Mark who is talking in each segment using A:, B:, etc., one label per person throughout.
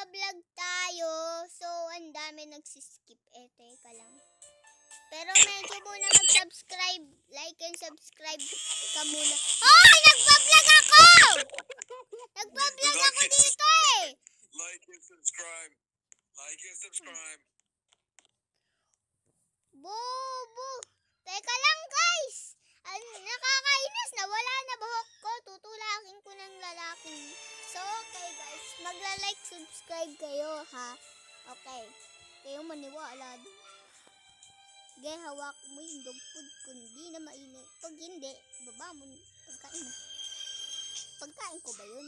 A: nagbablog tayo. So, ang dami nagsiskip. Teka lang. Pero medyo muna mag-subscribe. Like and subscribe ka muna. Hoy! Nagbablog ako! Nagbablog ako dito eh!
B: Like and subscribe. Like and subscribe.
A: Bobo! Teka lang guys! Nakakainis na wala na buhok ko. Tutulakin ko ng lalaking. So, okay guys. Magla-like, subscribe kayo ha. Okay. Kayo maniwala doon. Sige, hawak mo yung dog food kung di na mainit. Pag hindi, baba mo. Pagkain mo. Pagkain ko ba yun?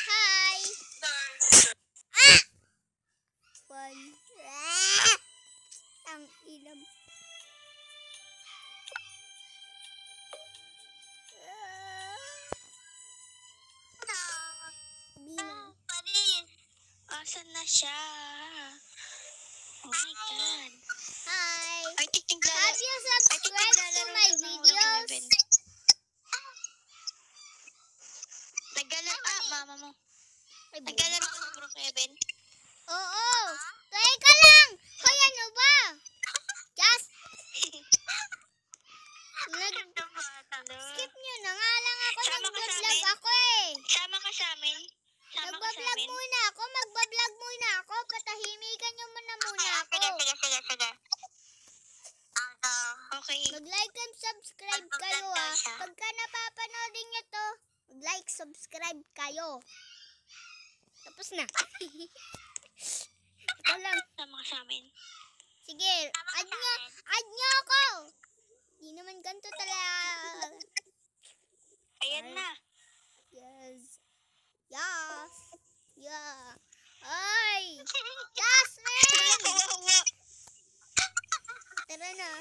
A: Hi! Ah! Fun. Ah! Ang inam. Binang.
C: Asan na siya? Oh my God.
A: Hi!
C: I think
A: Have you subscribed to my videos?
C: Mama mo. Naglalaro ka ng Brook Heaven?
A: Oo! Teka lang! Hoy, ano ba? Just... Skip nyo na nga lang ako. Nagbablog ako eh.
C: Sama ka sa amin?
A: Nagbablog muna ako. Magbablog muna ako. Patahimikan nyo muna ako.
C: Sige. Okay.
A: Mag-like and subscribe kayo ha. Pagka napapanoodin nyo to, mag-like, subscribe kayo. Tapos na. Ito lang.
C: Sama ka sa amin.
A: Sige, add nyo ako. Di naman ganito talaga.
C: Ayan na.
A: Yes. Yeah. Ay! Jasmine! Tara na.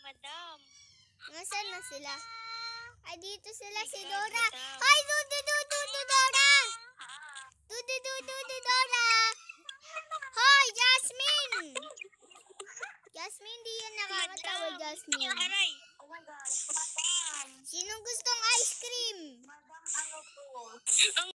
C: Madam.
A: Nasaan na sila? Ay, dito sila si
C: God,
A: Dora.
C: madam.
A: Ay, Dora! Dora! Hoy, Jasmine! Jasmine, di yan nakakatawa, Jasmine.
C: Aray.
D: Oh my gosh, madam.
A: Sinong gustong ice cream?
D: Madam, ano po?
C: Ang